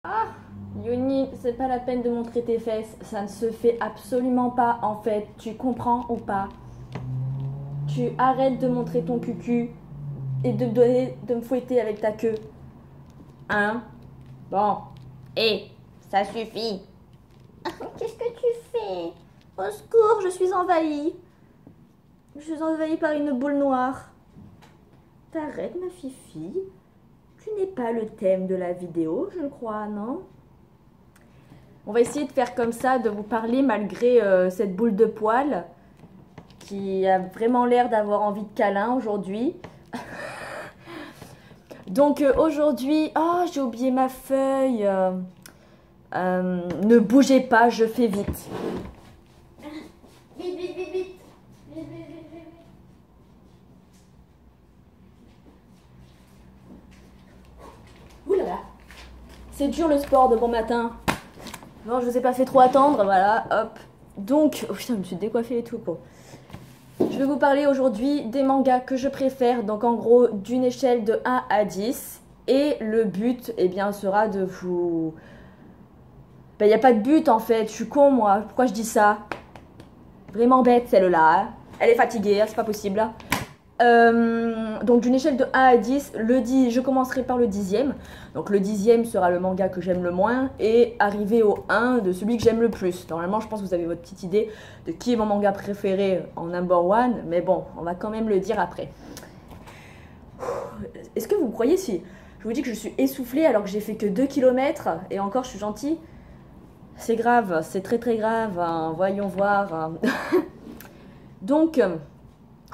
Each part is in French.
Ah, Yoni, c'est pas la peine de montrer tes fesses. Ça ne se fait absolument pas, en fait. Tu comprends ou pas? Tu arrêtes de montrer ton cucu et de me fouetter avec ta queue. Hein? Bon. Hé, ça suffit. Qu'est-ce que tu fais? Au secours, je suis envahie. Je suis envahie par une boule noire. T'arrêtes, ma fifi. Tu n'es pas le thème de la vidéo, je crois, non? On va essayer de faire comme ça, de vous parler malgré cette boule de poil qui a vraiment l'air d'avoir envie de câlin aujourd'hui. Donc aujourd'hui... Oh, j'ai oublié ma feuille. Ne bougez pas, je fais vite. Vite, vite, vite, vite. Vite, vite, vite, vite. Ouh là là. C'est dur le sport de bon matin. Non, je vous ai pas fait trop attendre, voilà, hop. Donc, oh putain, je me suis décoiffée et tout, quoi. Je vais vous parler aujourd'hui des mangas que je préfère, donc en gros d'une échelle de 1 à 10. Et le but, eh bien, sera de vous... Ben, il n'y a pas de but en fait, je suis con moi, pourquoi je dis ça? Vraiment bête celle-là, hein. Elle est fatiguée, hein, c'est pas possible. Donc d'une échelle de 1 à 10, je commencerai par le 10e. Donc le 10e sera le manga que j'aime le moins et arriver au 1 de celui que j'aime le plus. Normalement je pense que vous avez votre petite idée de qui est mon manga préféré en number one, mais bon, on va quand même le dire après. Est-ce que vous croyez si je vous dis que je suis essoufflée alors que j'ai fait que 2 km et encore je suis gentille? C'est grave, c'est très très grave, hein. Voyons voir. Hein. Donc...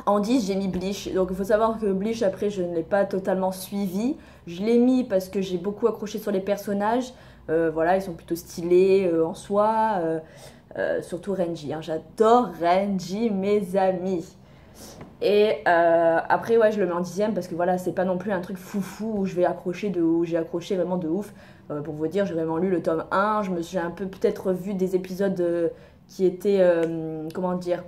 En 10, j'ai mis Bleach. Donc il faut savoir que Bleach, après, je ne l'ai pas totalement suivi. Je l'ai mis parce que j'ai beaucoup accroché sur les personnages. Voilà, ils sont plutôt stylés en soi. Surtout Renji. Hein. J'adore Renji, mes amis. Et après, ouais, je le mets en 10e parce que voilà, c'est pas non plus un truc foufou où je vais accrocher où j'ai accroché vraiment de ouf. Pour vous dire, j'ai vraiment lu le tome 1. J'ai un peu peut-être vu des épisodes qui étaient, comment dire,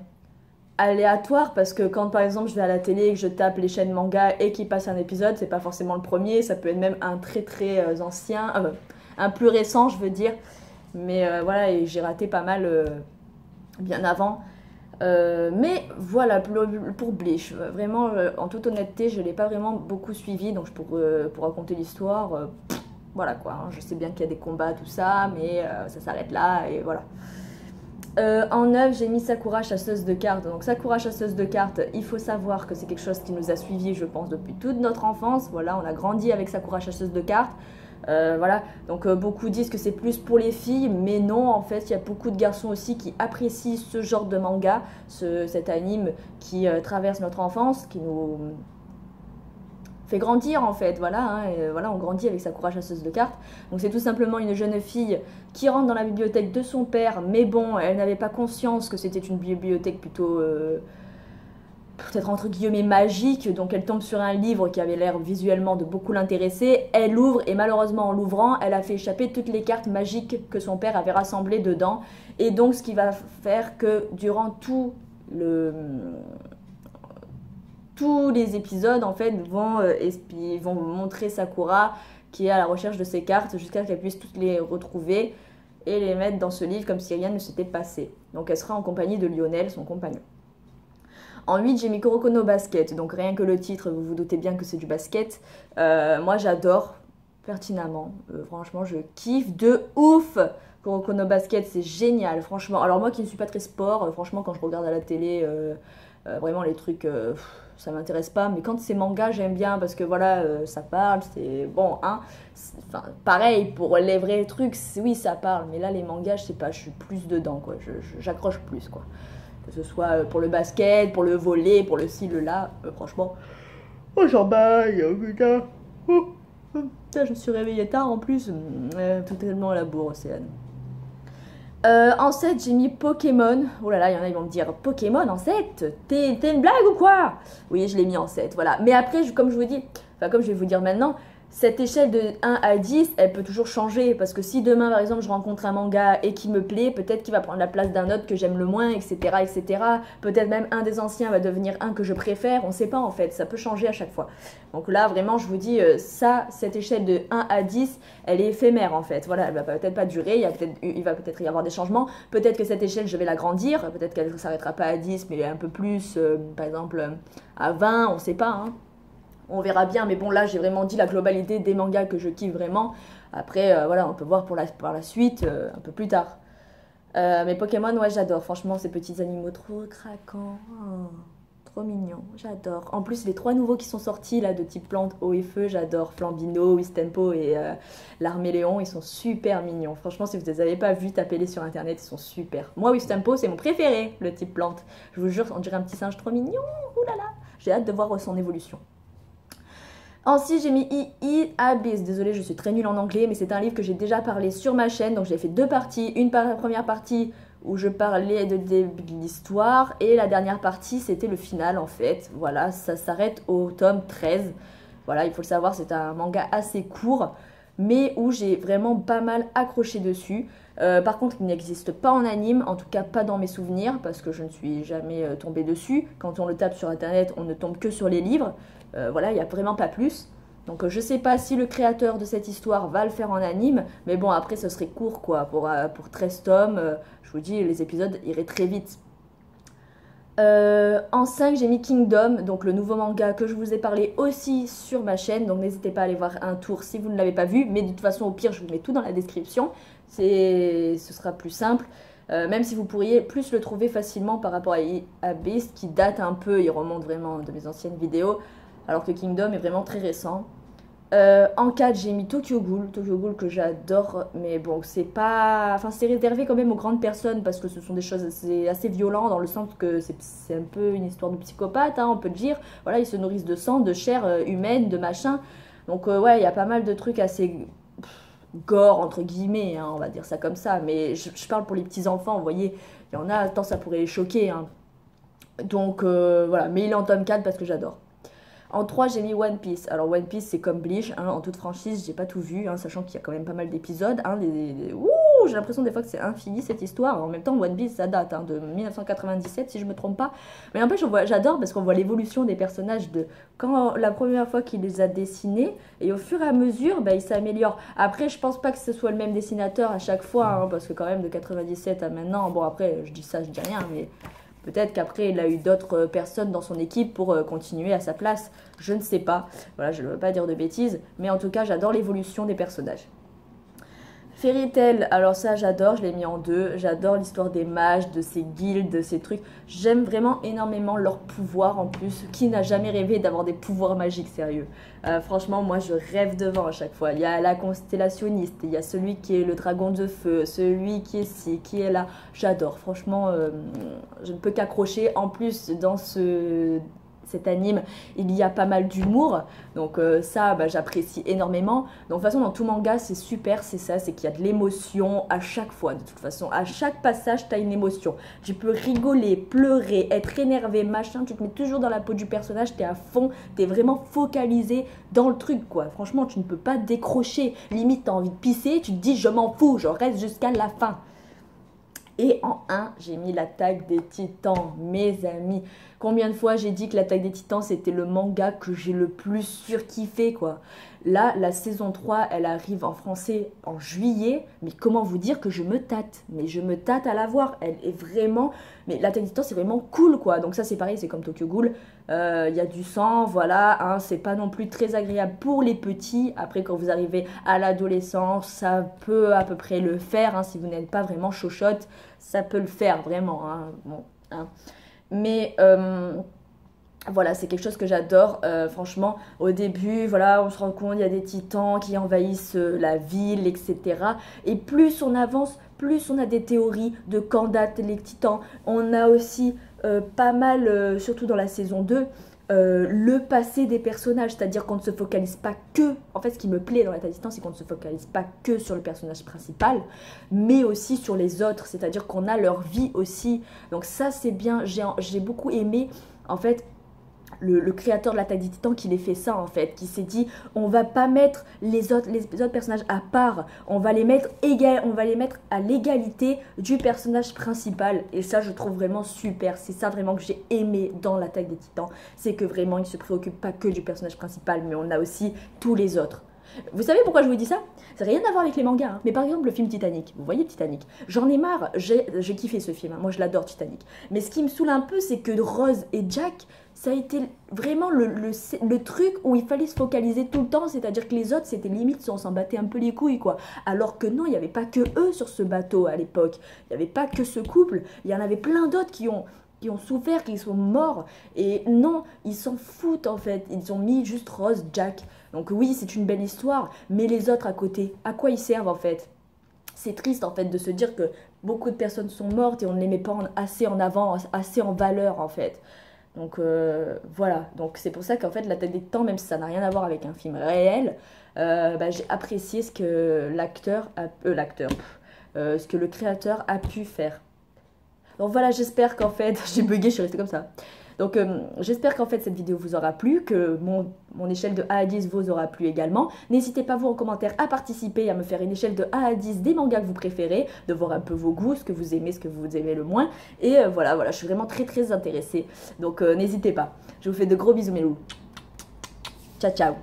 aléatoire parce que quand par exemple je vais à la télé et que je tape les chaînes manga et qu'il passe un épisode, c'est pas forcément le premier, ça peut être même un très très ancien, un plus récent je veux dire, mais voilà, et j'ai raté pas mal bien avant. Mais voilà, pour Bleach, vraiment en toute honnêteté je l'ai pas vraiment beaucoup suivi, donc pour raconter l'histoire, voilà quoi, hein, je sais bien qu'il y a des combats tout ça, mais ça s'arrête là et voilà. En 9, j'ai mis Sakura chasseuse de cartes. Donc Sakura chasseuse de cartes, il faut savoir que c'est quelque chose qui nous a suivis, je pense, depuis toute notre enfance. Voilà, on a grandi avec Sakura chasseuse de cartes. Voilà, donc beaucoup disent que c'est plus pour les filles, mais non, en fait, il y a beaucoup de garçons aussi qui apprécient ce genre de manga, cet anime qui traverse notre enfance, qui nous fait grandir en fait, voilà, hein, et, voilà, on grandit avec Sakura chasseuse de cartes. Donc c'est tout simplement une jeune fille qui rentre dans la bibliothèque de son père, mais bon, elle n'avait pas conscience que c'était une bibliothèque plutôt peut-être entre guillemets magique, donc elle tombe sur un livre qui avait l'air visuellement de beaucoup l'intéresser, elle ouvre et malheureusement en l'ouvrant, elle a fait échapper toutes les cartes magiques que son père avait rassemblées dedans, et donc ce qui va faire que durant tous les épisodes en fait vont montrer Sakura qui est à la recherche de ses cartes jusqu'à qu'elle puisse toutes les retrouver et les mettre dans ce livre comme si rien ne s'était passé. Donc elle sera en compagnie de Lionel, son compagnon. En 8, j'ai mis Kuroko no Basket, donc rien que le titre, vous vous doutez bien que c'est du basket. Moi j'adore, pertinemment, franchement je kiffe de ouf. Kuroko no Basket, c'est génial, franchement. Alors moi qui ne suis pas très sport, franchement quand je regarde à la télé, vraiment les trucs... ça m'intéresse pas, mais quand c'est manga j'aime bien parce que voilà, ça parle, c'est bon, hein, enfin, pareil pour les vrais trucs, oui ça parle, mais là les mangas je sais pas, je suis plus dedans quoi, j'accroche plus quoi, que ce soit pour le basket, pour le volley, pour le ci, le là, franchement, oh j'en baille, putain, oh, putain, je me suis réveillée tard en plus, totalement à la bourre Océane. En 7, j'ai mis Pokémon. Oh là là, il y en a, ils vont me dire Pokémon en 7? T'es une blague ou quoi? Oui, je l'ai mis en 7, voilà. Mais après, comme je vous dis, enfin, comme je vais vous dire maintenant, cette échelle de 1 à 10, elle peut toujours changer. Parce que si demain, par exemple, je rencontre un manga et qui me plaît, peut-être qu'il va prendre la place d'un autre que j'aime le moins, etc. etc. Peut-être même un des anciens va devenir un que je préfère. On ne sait pas en fait, ça peut changer à chaque fois. Donc là, vraiment, je vous dis, cette échelle de 1 à 10, elle est éphémère en fait. Voilà, elle va peut-être pas durer, il va peut-être y avoir des changements. Peut-être que cette échelle, je vais l'agrandir. Peut-être qu'elle ne s'arrêtera pas à 10, mais un peu plus, par exemple, à 20, on ne sait pas, hein. On verra bien, mais bon, là, j'ai vraiment dit la globalité des mangas que je kiffe vraiment. Après, voilà, on peut voir par la suite un peu plus tard. Mais Pokémon, ouais, j'adore. Franchement, ces petits animaux trop craquants. Oh, trop mignons, j'adore. En plus, les 3 nouveaux qui sont sortis, là, de type plante, eau et feu, j'adore. Flambino, Wistempo et l'Arméléon, ils sont super mignons. Franchement, si vous ne les avez pas vus, tapez-les sur Internet, ils sont super. Moi, Wistempo, c'est mon préféré, le type plante. Je vous jure, on dirait un petit singe trop mignon. Ouh là là, j'ai hâte de voir son évolution. Ensuite, j'ai mis Abyss. Désolée, je suis très nulle en anglais, mais c'est un livre que j'ai déjà parlé sur ma chaîne. Donc, j'ai fait 2 parties. Une première partie où je parlais de l'histoire. Et la dernière partie, c'était le final, en fait. Voilà, ça s'arrête au tome 13. Voilà, il faut le savoir, c'est un manga assez court, mais où j'ai vraiment pas mal accroché dessus. Par contre, il n'existe pas en anime, en tout cas pas dans mes souvenirs, parce que je ne suis jamais tombée dessus. Quand on le tape sur Internet, on ne tombe que sur les livres. Voilà, il n'y a vraiment pas plus. Donc je sais pas si le créateur de cette histoire va le faire en anime, mais bon, après ce serait court quoi, pour 13 tomes, je vous dis, les épisodes iraient très vite. En 5, j'ai mis Kingdom, donc le nouveau manga que je vous ai parlé aussi sur ma chaîne, donc n'hésitez pas à aller voir un tour si vous ne l'avez pas vu, mais de toute façon, au pire, je vous mets tout dans la description, ce sera plus simple. Même si vous pourriez plus le trouver facilement par rapport à Beast, qui date un peu, il remonte vraiment de mes anciennes vidéos, alors que Kingdom est vraiment très récent. En 4, j'ai mis Tokyo Ghoul que j'adore, mais bon, c'est pas... Enfin, c'est réservé quand même aux grandes personnes, parce que ce sont des choses assez violentes, dans le sens que c'est un peu une histoire de psychopathe, hein, on peut le dire. Voilà, ils se nourrissent de sang, de chair humaine, de machin. Donc ouais, il y a pas mal de trucs assez gore, entre guillemets, hein, on va dire ça comme ça. Mais je parle pour les petits-enfants, vous voyez, il y en a, tant ça pourrait les choquer, hein. Donc voilà, mais il est en tome 4 parce que j'adore. En 3, j'ai mis One Piece. Alors One Piece, c'est comme Bleach, hein, en toute franchise, j'ai pas tout vu, hein, sachant qu'il y a quand même pas mal d'épisodes. Hein, Ouh, j'ai l'impression des fois que c'est infini cette histoire. En même temps, One Piece, ça date de 1997, si je me trompe pas. Mais en fait, j'adore parce qu'on voit l'évolution des personnages de quand la première fois qu'il les a dessinés, et au fur et à mesure, bah, ils s'améliorent. Après, je pense pas que ce soit le même dessinateur à chaque fois, hein, parce que quand même de 97 à maintenant, bon après, je dis ça, je dis rien, mais... Peut-être qu'après, il a eu d'autres personnes dans son équipe pour continuer à sa place. Je ne sais pas. Voilà, je ne veux pas dire de bêtises. Mais en tout cas, j'adore l'évolution des personnages. Fairy Tail, alors ça j'adore, je l'ai mis en 2. J'adore l'histoire des mages, de ces guildes, de ces trucs. J'aime vraiment énormément leurs pouvoirs en plus. Qui n'a jamais rêvé d'avoir des pouvoirs magiques, sérieux? Franchement, moi je rêve devant à chaque fois. Il y a la constellationniste, il y a celui qui est le dragon de feu, celui qui est ci, qui est là. J'adore, franchement, je ne peux qu'accrocher. En plus, dans cet anime, il y a pas mal d'humour, donc ça bah, j'apprécie énormément. Donc de toute façon dans tout manga c'est super, c'est ça, c'est qu'il y a de l'émotion à chaque fois. De toute façon à chaque passage tu as une émotion, tu peux rigoler, pleurer, être énervé, machin, tu te mets toujours dans la peau du personnage, t'es à fond, t'es vraiment focalisé dans le truc quoi. Franchement tu ne peux pas décrocher, limite t'as envie de pisser, tu te dis je m'en fous, je reste jusqu'à la fin. Et en 1, j'ai mis l'Attaque des Titans, mes amis. Combien de fois j'ai dit que l'Attaque des Titans, c'était le manga que j'ai le plus surkiffé, quoi. Là, la saison 3, elle arrive en français en juillet. Mais comment vous dire que je me tâte? Mais je me tâte à la voir. Elle est vraiment... Mais l'Attaque des Titans, c'est vraiment cool, quoi. Donc ça, c'est pareil, c'est comme Tokyo Ghoul. Il y a du sang, voilà. Hein, c'est pas non plus très agréable pour les petits. Après, quand vous arrivez à l'adolescence, ça peut à peu près le faire. Hein, si vous n'êtes pas vraiment chochotte, ça peut le faire, vraiment. Hein, bon, hein. Mais... voilà, c'est quelque chose que j'adore, franchement, au début, voilà, on se rend compte, il y a des titans qui envahissent la ville, etc. Et plus on avance, plus on a des théories de quand datent les titans. On a aussi pas mal, surtout dans la saison 2, le passé des personnages, c'est-à-dire qu'on ne se focalise pas que, en fait ce qui me plaît dans l'Attaque des Titans, c'est qu'on ne se focalise pas que sur le personnage principal, mais aussi sur les autres, c'est-à-dire qu'on a leur vie aussi. Donc ça c'est bien, j'ai beaucoup aimé, en fait, le créateur de l'Attaque des Titans qui l'ait fait ça en fait, qui s'est dit on va pas mettre les autres personnages à part, on va les mettre à l'égalité du personnage principal. Et ça je trouve vraiment super, c'est ça vraiment que j'ai aimé dans l'Attaque des Titans, c'est que vraiment il se préoccupe pas que du personnage principal, mais on a aussi tous les autres. Vous savez pourquoi je vous dis ça? Ça n'a rien à voir avec les mangas, hein. Mais par exemple le film Titanic, vous voyez Titanic, j'en ai marre, j'ai kiffé ce film, hein. Moi je l'adore Titanic. Mais ce qui me saoule un peu, c'est que Rose et Jack, ça a été vraiment le truc où il fallait se focaliser tout le temps, c'est-à-dire que les autres c'était limite, on s'en battait un peu les couilles quoi. Alors que non, il n'y avait pas que eux sur ce bateau à l'époque, il n'y avait pas que ce couple, il y en avait plein d'autres qui ont souffert, qui sont morts. Et non, ils s'en foutent en fait. Ils ont mis juste Rose, Jack. Donc oui, c'est une belle histoire, mais les autres à côté, à quoi ils servent en fait? C'est triste en fait de se dire que beaucoup de personnes sont mortes et on ne les met pas assez en avant, assez en valeur en fait. Donc voilà, donc c'est pour ça qu'en fait l'Attaque des Titans, même si ça n'a rien à voir avec un film réel, j'ai apprécié ce que ce que le créateur a pu faire. Donc voilà, j'espère qu'en fait, j'ai bugué, je suis restée comme ça. Donc j'espère qu'en fait cette vidéo vous aura plu, que mon échelle de 1 à 10 vous aura plu également. N'hésitez pas vous en commentaire à participer, à me faire une échelle de 1 à 10 des mangas que vous préférez, de voir un peu vos goûts, ce que vous aimez, ce que vous aimez le moins. Et voilà, je suis vraiment très intéressée. Donc n'hésitez pas. Je vous fais de gros bisous mes loups. Ciao ciao.